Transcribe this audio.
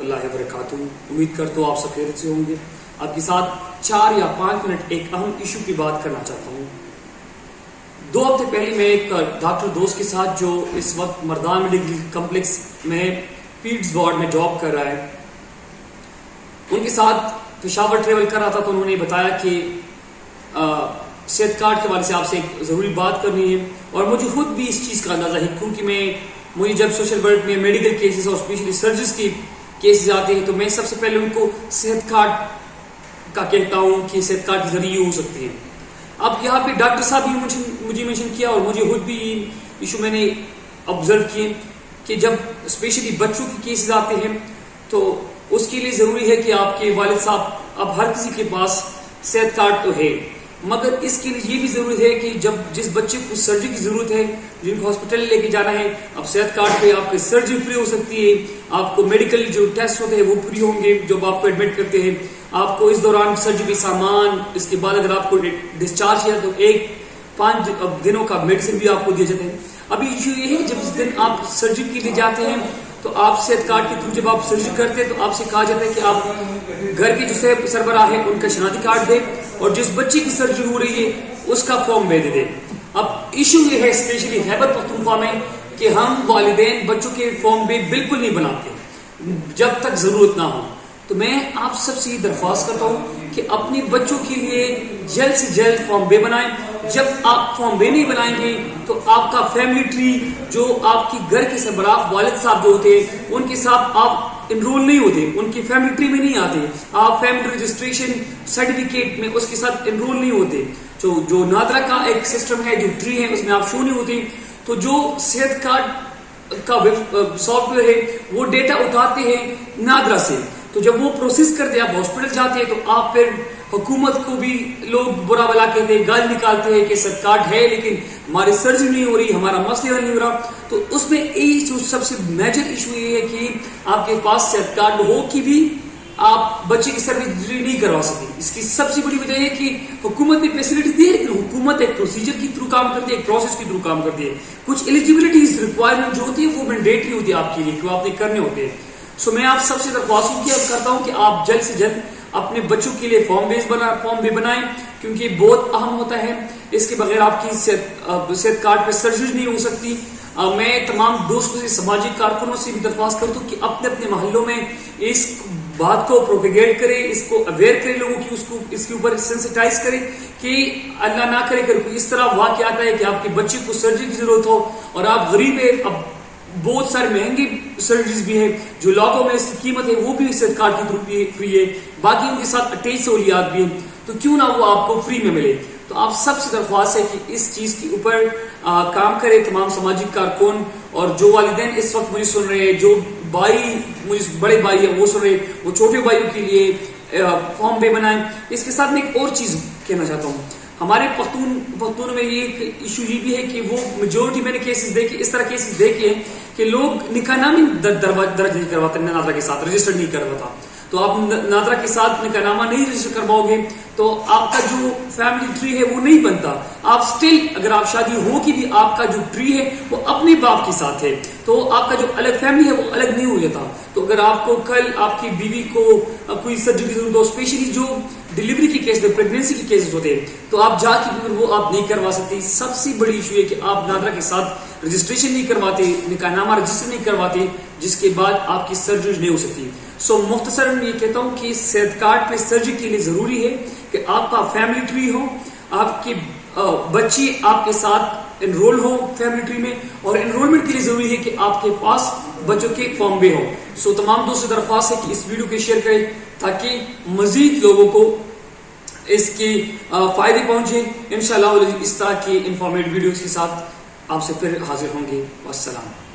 रहमतुल्लाहि व बरकातुहू। उम्मीद करता हूँ आप सब खैरियत से होंगे। आपके साथ 4 या 5 मिनट एक अहम इशू की बात करना चाहता हूँ। 2 हफ्ते पहले मैं एक डॉक्टर दोस्त के साथ जो इस वक्त मर्दान मेडिकल कम्प्लेक्स में पीड्स वार्ड में जॉब कर रहा है, उनके साथ पेशावर ट्रेवल कर रहा था, तो उन्होंने बताया कि सेहत कार्ड के बारे से आपसे एक ज़रूरी बात करनी है। और मुझे खुद भी इस चीज़ का अंदाज़ा है, क्योंकि मुझे जब सोशल वर्क में मेडिकल केसेस और स्पेशली सर्जरीज के केसेस आते हैं तो मैं सबसे पहले उनको सेहत कार्ड का कहता हूँ कि सेहत कार्ड के जरिए हो सकती है। अब यहाँ पे डॉक्टर साहब भी मुझे मेंशन किया और मुझे खुद भी इशू मैंने ऑब्जर्व किए कि जब स्पेशली बच्चों के केसेस आते हैं तो उसके लिए ज़रूरी है कि आपके वालिद साहब, अब हर किसी के पास सेहत कार्ड तो है, मगर इसके लिए ये भी ज़रूरी है कि जब जिस बच्चे को सर्जरी की ज़रूरत है, जिनको हॉस्पिटल लेके जाना है, अब सेहत कार्ड पे आपकी सर्जरी फ्री हो सकती है, आपको मेडिकल जो टेस्ट होते हैं वो फ्री होंगे जब आपको एडमिट करते हैं, आपको इस दौरान सर्जरी सामान, इसके बाद अगर आपको डिस्चार्ज किया तो 5 दिनों का मेडिसिन भी आपको दिए जाते हैं। अभी इशू ये है कि जब जिस दिन आप सर्जरी के लिए जाते हैं तो आप सेहत कार्ड के थ्रू जब आप सर्जरी करते हैं तो आपसे कहा जाता है कि आप घर के जो सरबराह है उनका शनाख्ती कार्ड दें और जिस बच्चे की सर्जरी हो रही है उसका फॉर्म भेज दें। अब इशू ये है स्पेशली खैबर पख्तूनख्वा में कि हम वालिदैन बच्चों के फॉर्म भी बिल्कुल नहीं बनाते जब तक जरूरत ना हो। तो मैं आप सबसे ये दरख्वास्त करता हूँ कि अपने बच्चों के लिए जल्द से जल्द फॉर्म बे बनाएं। जब आप फॉर्म बे नहीं बनाएंगे तो आपका फैमिली ट्री जो आपके घर के सरबराह वालिद साहब जो होते हैं उनके साथ आप इनरोल नहीं होते, उनकी फैमिली ट्री में नहीं आते, आप फैमिली रजिस्ट्रेशन सर्टिफिकेट में उसके साथ इनरोल नहीं होते। जो नादरा का एक सिस्टम है, जो ट्री है, उसमें आप शो नहीं होते। तो जो सेहत कार्ड का सॉफ्टवेयर है वो डेटा उठाते हैं नादरा से, तो जब वो प्रोसेस करते हैं आप हॉस्पिटल जाते हैं तो आप फिर हुकूमत को भी लोग बुरा भला कहते हैं, गाली निकालते हैं कि सेहत कार्ड है लेकिन हमारी सर्जरी नहीं हो रही, हमारा मसला हल नहीं हो रहा। तो उसमें यही जो सबसे मेजर इशू ये है कि आपके पास सेहत कार्ड हो कि भी आप बच्चे की सर्जरी नहीं करवा सकते। इसकी सबसे बड़ी वजह है कि हुकूमत ने फैसिलिटी दी है लेकिन हुकूमत एक प्रोसीजर के थ्रू काम करती है, एक प्रोसेस के थ्रू काम करती है। कुछ एलिजिबिलिटीज रिक्वायरमेंट जो होती है वो मैंडेटरी होती है आपके लिए, जो आपने करने होते हैं। सो मैं आप सबसे दरख्वास्त करता हूँ कि आप जल्द से जल्द अपने बच्चों के लिए फॉर्म भी बनाएं, क्योंकि बहुत अहम होता है। इसके बगैर आपकी सेहत कार्ड पर सर्जरी नहीं हो सकती। मैं तमाम दोस्तों से, सामाजिक कारकुनों से भी दरख्वास्त करता हूँ कि अपने अपने मोहल्लों में इस बात को प्रोपेगेट करें, इसको अवेयर करें लोगों की, उसको इसके ऊपर सेंसिटाइज करें कि अल्लाह ना करे कोई इस तरह वाक़या आता है कि आपके बच्चे को सर्जरी की जरूरत हो और आप गरीब है। अब बहुत सारे महंगे सर्जरीज भी है, जो लाखों में इसकी कीमत है वो भी सेहत कार्ड के थ्रू फ्री है, बाकी उनके साथ अटैच सहूलियात भी है, तो क्यों ना वो आपको फ्री में मिले। तो आप सबसे दरख्वास्त है कि इस चीज के ऊपर काम करें तमाम सामाजिक कारकुन, और जो वालिदैन इस वक्त मुझे सुन रहे हैं, जो भाई मुझे बड़े भाई है वो सुन रहे हैं, वो छोटे भाइयों के लिए फॉर्म पे बनाएं। इसके साथ में एक और चीज कहना चाहता हूँ, हमारे पख्तून में ये इशू ये भी है कि वो मेजोरिटी मैंने केसेस देखे, इस तरह केसेस देखे कि लोग निकाहनामे दर्ज नहीं करवाते, नादरा के साथ रजिस्टर नहीं करवाता। तो आप नादरा के साथ निकाहनामा नहीं रजिस्टर करवाओगे तो आपका जो फैमिली ट्री है वो नहीं बनता। आप स्टिल अगर आप शादी हो कि भी आपका जो ट्री है वो अपने बाप के साथ है, तो आपका जो अलग फैमिली है वो अलग नहीं हो जाता। तो अगर आपको कल आपकी बीवी को कोई सर्जरी की जरूरत हो, स्पेशली जो डिलीवरी के केस, प्रेगनेंसी के केसेस होते हैं, तो आप जाके वो आप नहीं करवा सकते। सबसे बड़ी इशू है कि आप नादरा के साथ रजिस्ट्रेशन नहीं करवाते, निकाहनामा रजिस्टर नहीं करवाते, जिसके बाद आपकी सर्जरी नहीं हो सकती। सो मुख्तसर मैं ये कहता हूँ कि सेहत कार्ड पे सर्जरी के लिए जरूरी है कि आपका फैमिली ट्री हो, आपके बच्चे आपके साथ एनरोल हो फैमिली ट्री में, और एनरोलमेंट के लिए जरूरी है कि आपके पास बच्चों के फॉर्म भी हो। सो तमाम दोस्तों से दरख्वास्त है कि इस वीडियो को शेयर करें ताकि मजीद लोगों को इसके फायदे पहुंचे। इंशाअल्लाह इस तरह की इंफॉर्मेटिव वीडियोस के साथ आपसे फिर हाजिर होंगे। वस्सलाम।